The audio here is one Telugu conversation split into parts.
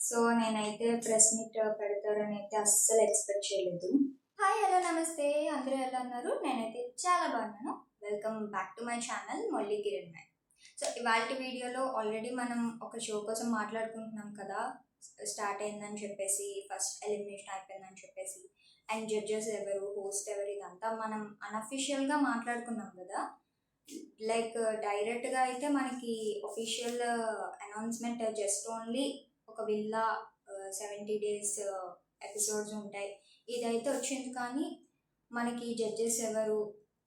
సో నేనైతే ప్రెస్ మీట్ పెడతారని అయితే అస్సలు ఎక్స్పెక్ట్ చేయలేదు. హాయ్, హలో, నమస్తే, అందరూ ఎలా ఉన్నారు? నేనైతే చాలా బాగున్నాను. Welcome back to my channel Molli Kiran. So ఇవాళ వీడియోలో ఆల్రెడీ మనం ఒక షో కోసం మాట్లాడుకుంటున్నాం కదా, స్టార్ట్ అయిందని చెప్పేసి, ఫస్ట్ ఎలిమినేషన్ అయిపోయిందని చెప్పేసి, అండ్ జడ్జెస్ ఎవరు, హోస్ట్ ఎవరు, ఇదంతా మనం అన్అఫిషియల్గా మాట్లాడుకున్నాం కదా. లైక్ డైరెక్ట్గా అయితే మనకి ఒఫీషియల్ అనౌన్స్మెంట్ జస్ట్ ఓన్లీ ఒక విల్లా 70 days ఎపిసోడ్స్ ఉంటాయి, ఇదైతే వచ్చింది. కానీ మనకి జడ్జెస్ ఎవరు,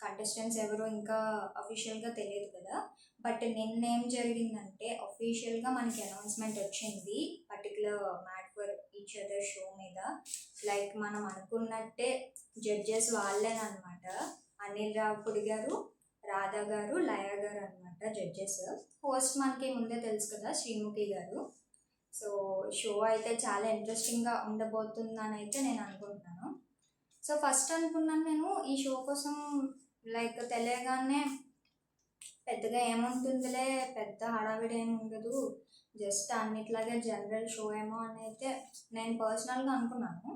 కంటెస్టెంట్స్ ఎవరు ఇంకా అఫీషియల్గా తెలియదు కదా. బట్ నిన్నేం జరిగిందంటే అఫీషియల్గా మనకి అనౌన్స్మెంట్ వచ్చింది particular made for each other show మీద. లైక్ మనం అనుకున్నట్టే జడ్జెస్ వాళ్ళేనమాట. అనిల్ రావుపూడి గారు, రాధా గారు, లయ గారు అనమాట జడ్జెస్. హోస్ట్ మనకి ముందే తెలుసు కదా, శ్రీముఖి గారు. సో షో అయితే చాలా ఇంట్రెస్టింగ్గా ఉండబోతుందని అయితే నేను అనుకుంటున్నాను. సో ఫస్ట్ అనుకున్నాను నేను ఈ షో కోసం, లైక్ తెలియగానే పెద్దగా ఏముంటుందిలే, పెద్ద హడావిడి ఏమి ఉండదు, జస్ట్ అన్నిట్లాగే జనరల్ షో ఏమో అని అయితే నేను పర్సనల్గా అనుకున్నాను.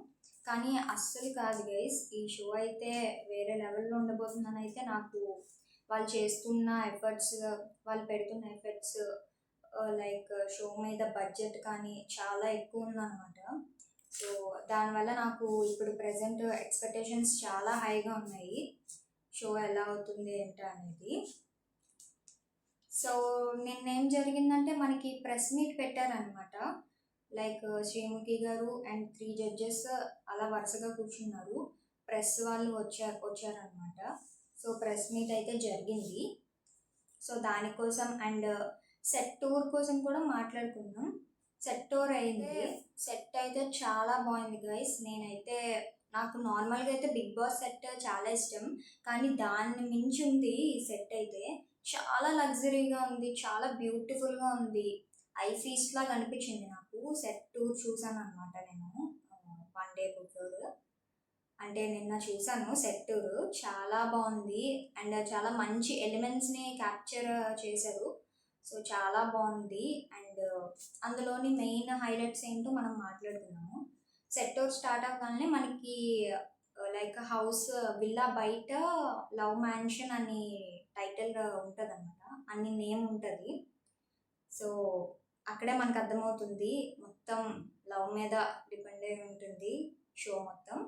కానీ అస్సలు కాదు గైస్, ఈ షో అయితే వేరే లెవెల్లో ఉండబోతుందని అయితే నాకు వాళ్ళు చేస్తున్న ఎఫర్ట్స్, వాళ్ళు పెడుతున్న ఎఫర్ట్స్, లైక్ షో మీద బడ్జెట్ కానీ చాలా ఎక్కువ ఉందన్నమాట. సో దానివల్ల నాకు ఇప్పుడు ప్రజెంట్ ఎక్స్పెక్టేషన్స్ చాలా హైగా ఉన్నాయి, షో ఎలా అవుతుంది ఏంటో అనేది. సో నిన్నేం జరిగిందంటే మనకి ప్రెస్ మీట్ పెట్టారనమాట. లైక్ శ్రీముఖి గారు అండ్ 3 judges అలా వరుసగా కూర్చున్నారు. ప్రెస్ వాళ్ళు వచ్చారనమాట. సో ప్రెస్ మీట్ అయితే జరిగింది. సో దానికోసం అండ్ సెట్ టూర్ కోసం కూడా మాట్లాడుకున్నాం. సెట్ టూర్ అయింది. సెట్ అయితే చాలా బాగుంది గైస్. నేనైతే నాకు నార్మల్గా అయితే బిగ్ బాస్ సెట్ చాలా ఇష్టం, కానీ దాన్ని మించి ఉంది ఈ సెట్ అయితే. చాలా లగ్జరీగా ఉంది, చాలా బ్యూటిఫుల్గా ఉంది, ఐ ఫీస్ట్ లాగా అనిపించింది నాకు. సెట్ టూర్ చూసాను అనమాట నేను 1 day బిఫోర్, అంటే నిన్న చూసాను సెట్ టూర్. చాలా బాగుంది అండ్ చాలా మంచి ఎలిమెంట్స్ని క్యాప్చర్ చేశారు. సో చాలా బాగుంది. అండ్ అందులోని మెయిన్ హైలైట్స్ ఏంటో మనం మాట్లాడుకున్నాము. సెట్ టూర్ స్టార్ట్ అవ్వగానే మనకి లైక్ హౌస్, విల్లా బయట లవ్ మ్యాన్షన్ అని టైటిల్ ఉంటుంది అనమాట, అన్ని నేమ్ ఉంటుంది. సో అక్కడే మనకు అర్థమవుతుంది మొత్తం లవ్ మీద డిపెండ్ అయి ఉంటుంది షో మొత్తం.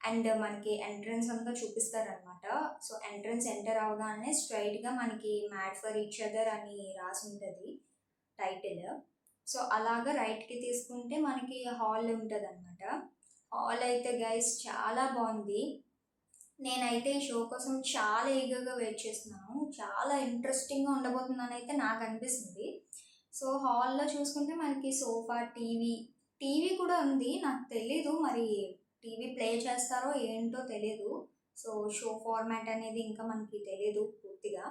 అండ్ మనకి ఎంట్రన్స్ అంతా చూపిస్తారనమాట. సో ఎంట్రన్స్ ఎంటర్ అవగానే స్ట్రైట్గా మనకి మ్యాడ్ ఫర్ ఈచ్ అదర్ అని రాసి ఉంటుంది టైటిల్. సో అలాగా రైట్కి తీసుకుంటే మనకి హాల్ ఉంటుంది అనమాట. హాల్ అయితే గైస్ చాలా బాగుంది. నేనైతే ఈ షో కోసం చాలా ఈగర్గా వెయిట్ చేస్తున్నాను. చాలా ఇంట్రెస్టింగ్గా ఉండబోతుందని అయితే నాకు అనిపిస్తుంది. సో హాల్లో చూసుకుంటే మనకి సోఫా, టీవీ కూడా ఉంది. నాకు తెలీదు మరి టీవీ ప్లే చేస్తారో ఏంటో తెలీదు. సో షో ఫార్మాట్ అనేది ఇంకా మనకి తెలీదు పూర్తిగా,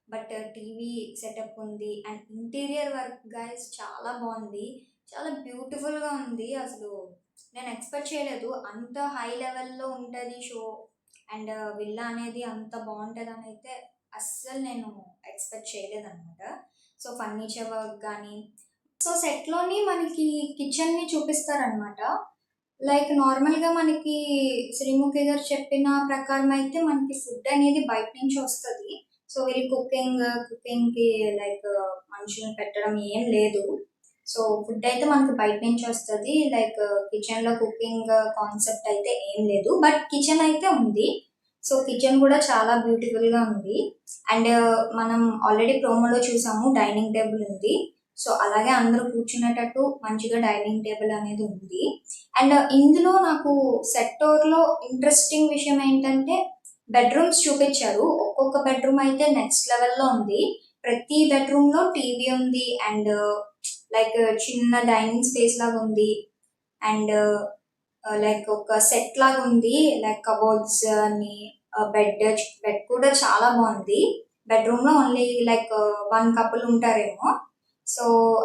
బట్ టీవీ సెటప్ ఉంది. అండ్ ఇంటీరియర్ వర్క్ గైస్ చాలా బాగుంది, చాలా బ్యూటిఫుల్గా ఉంది. అసలు నేను ఎక్స్పెక్ట్ చేయలేదు అంత హై లెవెల్లో ఉంటుంది షో అండ్ విల్లా అనేది అంత బాగుంటుంది అని అయితే అస్సలు నేను ఎక్స్పెక్ట్ చేయలేదు అనమాట. సో ఫర్నిచర్ వర్క్ కానీ, సో సెట్లోని మనకి కిచెన్ని చూపిస్తారనమాట. లైక్ నార్మల్గా మనకి శ్రీముఖి గారు చెప్పిన ప్రకారం అయితే మనకి ఫుడ్ అనేది బయట నుంచి వస్తుంది. సో వీళ్ళు కుకింగ్కి లైక్ మనుషులను పెట్టడం ఏం లేదు. సో ఫుడ్ అయితే మనకి బయట నుంచి వస్తుంది. లైక్ కిచెన్లో కుకింగ్ కాన్సెప్ట్ అయితే ఏం లేదు, బట్ కిచెన్ అయితే ఉంది. సో కిచెన్ కూడా చాలా బ్యూటిఫుల్గా ఉంది. అండ్ మనం ఆల్రెడీ ప్రోమోలో చూసాము డైనింగ్ టేబుల్ ఉంది. సో అలాగే అందరూ కూర్చునేటట్టు మంచిగా డైనింగ్ టేబుల్ అనేది ఉంది. అండ్ ఇందులో నాకు సెక్టర్లో ఇంట్రెస్టింగ్ విషయం ఏంటంటే బెడ్రూమ్స్ చూపించారు. ఒక్కొక్క బెడ్రూమ్ అయితే నెక్స్ట్ లెవెల్లో ఉంది. ప్రతి బెడ్రూమ్లో టీవీ ఉంది అండ్ లైక్ చిన్న డైనింగ్ స్పేస్ లాగా ఉంది. అండ్ లైక్ ఒక సెట్ లాగా ఉంది, లైక్ కబోర్డ్స్ అని, బెడ్ కూడా చాలా బాగుంది. బెడ్రూమ్లో ఓన్లీ లైక్ 1 couple ఉంటారేమో. సో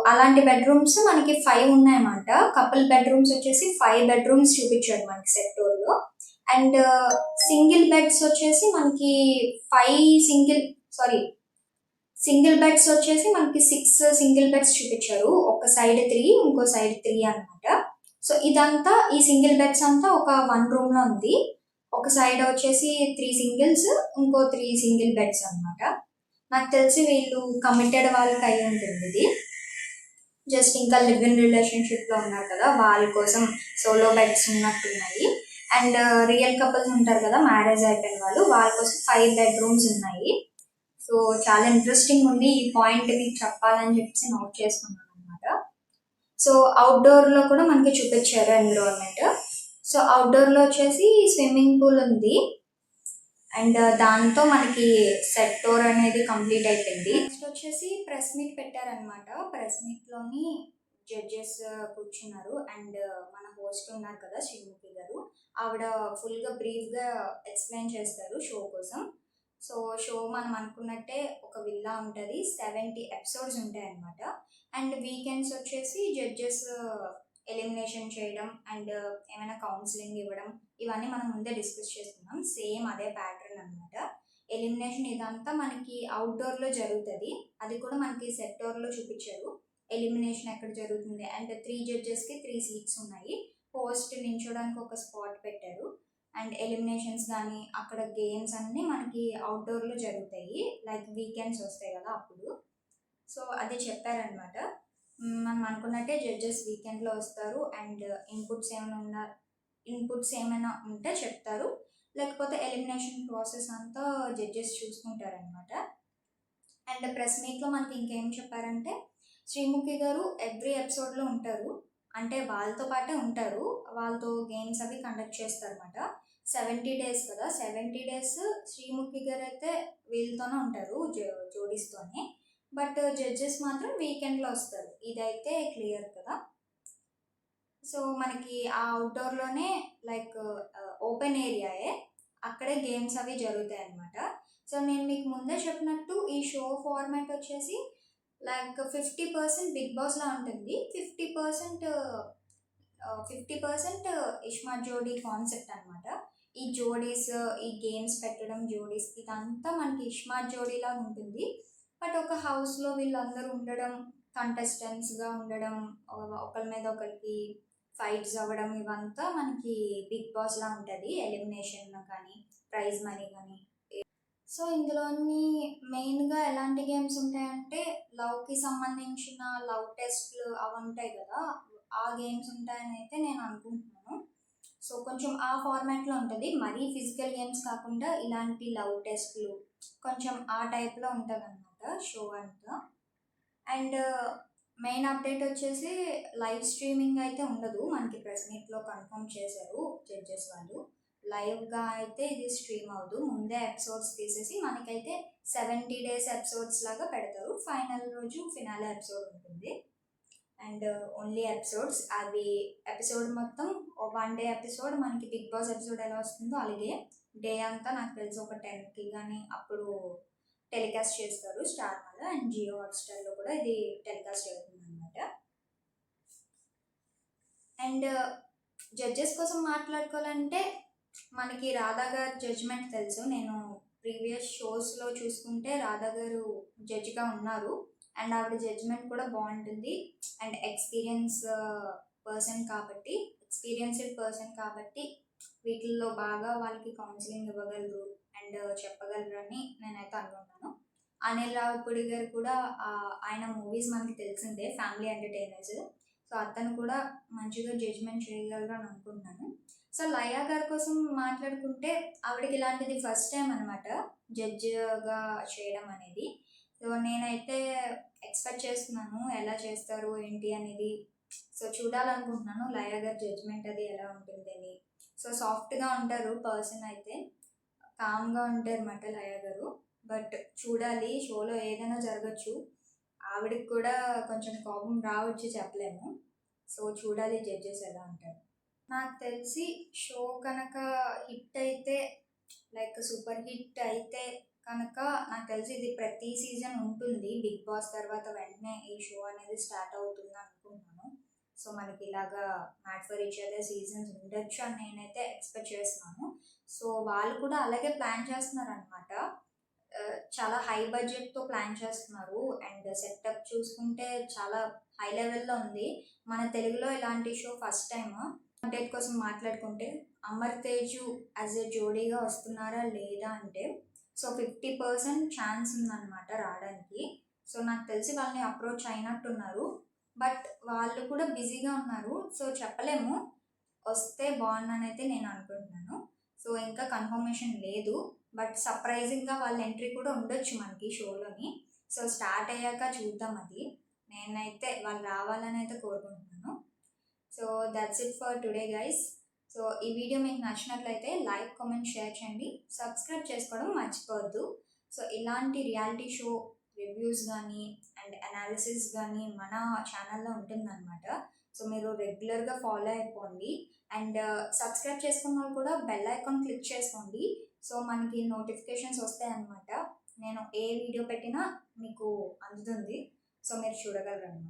అలాంటి బెడ్రూమ్స్ మనకి 5 ఉన్నాయన్నమాట. కపుల్ బెడ్రూమ్స్ వచ్చేసి 5 bedrooms చూపించాడు మనకి సెక్టర్లో. అండ్ సింగిల్ బెడ్స్ వచ్చేసి మనకి 5 సింగిల్ బెడ్స్ వచ్చేసి మనకి 6 సింగిల్ బెడ్స్ చూపించారు. ఒక సైడ్ 3 ఇంకో సైడ్ 3 అనమాట. సో ఇదంతా ఈ సింగిల్ బెడ్స్ అంతా ఒక 1 రూమ్లో ఉంది. ఒక సైడ్ వచ్చేసి 3 సింగిల్స్, ఇంకో 3 సింగిల్ బెడ్స్ అనమాట. నాకు తెలిసి వీళ్ళు కమిటెడ్ వాళ్ళకి అయి ఉంటుంది ఇది. జస్ట్ ఇంకా లివ్ ఇన్ రిలేషన్షిప్లో ఉన్నారు కదా, వాళ్ళ కోసం సోలో బెడ్స్ ఉన్నట్టున్నాయి. అండ్ రియల్ కపుల్స్ ఉంటారు కదా, మ్యారేజ్ అయిపోయిన వాళ్ళు, వాళ్ళ కోసం 5 బెడ్రూమ్స్ ఉన్నాయి. సో చాలా ఇంట్రెస్టింగ్ ఉంది. ఈ పాయింట్ మీకు చెప్పాలని చెప్పేసి నోట్ చేసుకున్నాను అనమాట. సో అవుట్డోర్లో కూడా మనకి చూపించారు ఎన్విరాన్మెంట్. సో అవుట్డోర్లో వచ్చేసి స్విమ్మింగ్ పూల్ ఉంది. అండ్ దాంతో మనకి సెట్ టూర్ అనేది కంప్లీట్ అయిపోయింది. నెక్స్ట్ వచ్చేసి ప్రెస్ మీట్ పెట్టారనమాట. ప్రెస్ మీట్లోని జడ్జెస్ కూర్చున్నారు. అండ్ మన హోస్ట్ ఉన్నారు కదా శ్రీముఖి గారు, ఆవిడ ఫుల్గా బ్రీఫ్గా ఎక్స్ప్లెయిన్ చేస్తారు షో కోసం. సో షో మనం అనుకున్నట్టే ఒక విల్లా ఉంటుంది, 70 ఎపిసోడ్స్ ఉంటాయి అన్నమాట. అండ్ వీకెండ్స్ వచ్చేసి జడ్జెస్ ఎలిమినేషన్ చేయడం అండ్ ఏమైనా కౌన్సిలింగ్ ఇవ్వడం, ఇవన్నీ మనం ముందే డిస్కస్ చేసుకున్నాం. సేమ్ అదే ప్యాటర్న్ అనమాట. ఎలిమినేషన్ ఇదంతా మనకి అవుట్డోర్లో జరుగుతుంది. అది కూడా మనకి సెక్టోర్లో చూపించారు. ఎలిమినేషన్ ఎక్కడ జరుగుతుంది అండ్ 3 జడ్జెస్కి 3 సీట్స్ ఉన్నాయి. హోస్ట్ నించోడానికి ఒక స్పాట్ పెట్టారు. అండ్ ఎలిమినేషన్స్ కానీ అక్కడ గేమ్స్ అన్నీ మనకి అవుట్డోర్లో జరుగుతాయి. లైక్ వీకెండ్స్ వస్తాయి కదా అప్పుడు. సో అది చెప్పారనమాట. మనం అనుకున్నట్టే జడ్జెస్ వీకెండ్లో వస్తారు. అండ్ ఇన్పుట్స్ ఏమైనా ఉంటే చెప్తారు, లేకపోతే ఎలిమినేషన్ ప్రాసెస్ అంతా జడ్జెస్ చూసుకుంటారనమాట. అండ్ ప్రెస్ మీట్లో మనకి ఇంకేం చెప్పారంటే, శ్రీముఖి గారు ఎవ్రీ ఎపిసోడ్లో ఉంటారు. అంటే వాళ్ళతో పాటే ఉంటారు, వాళ్ళతో గేమ్స్ అవి కండక్ట్ చేస్తారన్నమాట. 70 డేస్ కదా, 70 డేస్ శ్రీముఖి గారు అయితే వీళ్ళతోనే ఉంటారు, జోడీస్తోనే. బట్ జడ్జెస్ మాత్రం వీకెండ్లో వస్తారు, ఇదైతే క్లియర్ కదా. సో మనకి ఆ అవుట్డోర్లోనే లైక్ ఓపెన్ ఏరియాయే, అక్కడే గేమ్స్ అవి జరుగుతాయి అన్నమాట. సో నేను మీకు ముందే చెప్పినట్టు ఈ షో ఫార్మాట్ వచ్చేసి లైక్ 50% బిగ్ బాస్లా ఉంటుంది, 50% ఇష్మార్ట్ జోడీ కాన్సెప్ట్ అనమాట. ఈ జోడీస్, ఈ గేమ్స్ పెట్టడం జోడీస్, ఇదంతా మనకి ఇష్మార్ట్ జోడీలా ఉంటుంది. బట్ ఒక హౌస్లో వీళ్ళందరూ ఉండడం, కంటెస్టెంట్స్గా ఉండడం, ఒకరి మీద ఒకరికి ఫైట్స్ అవ్వడం, ఇవంతా మనకి బిగ్ బాస్లా ఉంటుంది. ఎలిమినేషన్ కానీ ప్రైజ్ మనీ కానీ. సో ఇందులోని మెయిన్గా ఎలాంటి గేమ్స్ ఉంటాయంటే, లవ్కి సంబంధించిన లవ్ టెస్ట్లు అవి ఉంటాయి కదా, ఆ గేమ్స్ ఉంటాయని అయితే నేను అనుకుంటున్నాను. సో కొంచెం ఆ ఫార్మాట్లో ఉంటుంది, మరీ ఫిజికల్ గేమ్స్ కాకుండా ఇలాంటి లవ్ టెస్ట్లు కొంచెం ఆ టైప్లో ఉంటుంది అనమాట షో అంతా. అండ్ మెయిన్ అప్డేట్ వచ్చేసి లైవ్ స్ట్రీమింగ్ అయితే ఉండదు, మనకి ప్రెస్ మీట్లో కన్ఫర్మ్ చేశారు జడ్జెస్ వాళ్ళు. లైవ్గా అయితే ఇది స్ట్రీమ్ అవ్వదు, ముందే ఎపిసోడ్స్ తీసేసి మనకైతే 70 డేస్ ఎపిసోడ్స్ లాగా పెడతారు. ఫైనల్ రోజు ఫినాలే ఎపిసోడ్ ఉంటుంది. అండ్ ఓన్లీ ఎపిసోడ్స్, అవి ఎపిసోడ్ మొత్తం 1 డే ఎపిసోడ్, మనకి బిగ్ బాస్ ఎపిసోడ్ ఎలా వస్తుందో అలాగే డే అంతా నాకు తెలిసి ఒక 10కి కానీ అప్పుడు టెలికాస్ట్ చేస్తారు స్టార్ మీద. అండ్ జియో హాట్స్టార్లో కూడా ఇది టెలికాస్ట్ అవుతుంది అనమాట. అండ్ జడ్జెస్ కోసం మాట్లాడుకోవాలంటే మనకి రాధా గారు జడ్జ్మెంట్ తెలుసు. నేను ప్రీవియస్ షోస్లో చూసుకుంటే రాధా గారు జడ్జ్గా ఉన్నారు. అండ్ ఆవిడ జడ్జ్మెంట్ కూడా బాగుంటుంది. అండ్ ఎక్స్పీరియన్స్డ్ పర్సన్ కాబట్టి వీటిల్లో బాగా వాళ్ళకి కౌన్సిలింగ్ ఇవ్వగలరు అండ్ చెప్పగలరు అని నేనైతే అనుకుంటున్నాను. అనిల్ రావిపూడి గారు కూడా ఆయన మూవీస్ మనకి తెలిసిందే, ఫ్యామిలీ ఎంటర్టైనర్స్. సో అతను కూడా మంచిగా జడ్జ్మెంట్ చేయగలరు అని అనుకుంటున్నాను. సో లయా గారి కోసం మాట్లాడుకుంటే, ఆవిడకి ఇలాంటిది ఫస్ట్ టైం అనమాట జడ్జిగా చేయడం అనేది. సో నేనైతే ఎక్స్పెక్ట్ చేస్తున్నాను ఎలా చేస్తారు ఏంటి అనేది. సో చూడాలనుకుంటున్నాను లయా గారి జడ్జ్మెంట్ అది ఎలా ఉంటుంది అని. సో సాఫ్ట్గా ఉంటారు పర్సన్ అయితే, కామ్గా ఉంటారు అన్నమాట లయా గారు. బట్ చూడాలి, షోలో ఏదైనా జరగచ్చు, ఆవిడకి కూడా కొంచెం కోపం రావచ్చు, చెప్పలేము. సో చూడాలి జడ్జెస్ ఎలా ఉంటారు. నాకు తెలిసి షో కనుక హిట్ అయితే, లైక్ సూపర్ హిట్ అయితే కనుక, నాకు తెలిసి ఇది ప్రతి సీజన్ ఉంటుంది. బిగ్ బాస్ తర్వాత వెంటనే ఈ షో అనేది స్టార్ట్ అవుతుంది అనుకుంటున్నాను. సో మనకి ఇలాగా made for each other seasons ఉండొచ్చు అని నేనైతే ఎక్స్పెక్ట్ చేస్తున్నాను. సో వాళ్ళు కూడా అలాగే ప్లాన్ చేస్తున్నారు అనమాట. చాలా హై బడ్జెట్తో ప్లాన్ చేస్తున్నారు. అండ్ సెటప్ చూసుకుంటే చాలా హై లెవెల్లో ఉంది. మన తెలుగులో ఇలాంటి షో ఫస్ట్ టైం. అప్డేట్ కోసం మాట్లాడుకుంటే అమర్ తేజు యాజ్ ఎ జోడీగా వస్తున్నారా లేదా అంటే సో 50% ఛాన్స్ ఉందన్నమాట రావడానికి. సో నాకు తెలిసి వాళ్ళని అప్రోచ్ అయినట్టున్నారు, బట్ వాళ్ళు కూడా బిజీగా ఉన్నారు. సో చెప్పలేము, వస్తే బాగుందనైతే నేను అనుకుంటున్నాను. సో ఇంకా కన్ఫర్మేషన్ లేదు, బట్ సర్ప్రైజింగ్గా వాళ్ళ ఎంట్రీ కూడా ఉండొచ్చు మనకి షోలోని. సో స్టార్ట్ అయ్యాక చూద్దాం అది. నేనైతే వాళ్ళు రావాలని అయితే కోరుకుంటున్నాను. So that's it for today guys. So ఈ వీడియో మీకు నచ్చినట్లయితే లైక్, కామెంట్, షేర్ చేయండి. సబ్స్క్రైబ్ చేసుకోవడం మర్చిపోవద్దు. సో ఇలాంటి రియాలిటీ షో రివ్యూస్ కానీ అండ్ అనాలిసిస్ కానీ మన ఛానల్లో ఉంటుందన్నమాట. సో మీరు రెగ్యులర్గా ఫాలో అయిపోండి. అండ్ సబ్స్క్రైబ్ చేసుకున్న వాళ్ళు కూడా బెల్ ఐకాన్ క్లిక్ చేసుకోండి. సో మనకి నోటిఫికేషన్స్ వస్తాయి అన్నమాట. నేను ఏ వీడియో పెట్టినా మీకు అందుతుంది. సో మీరు చూడగలరు అన్నమాట.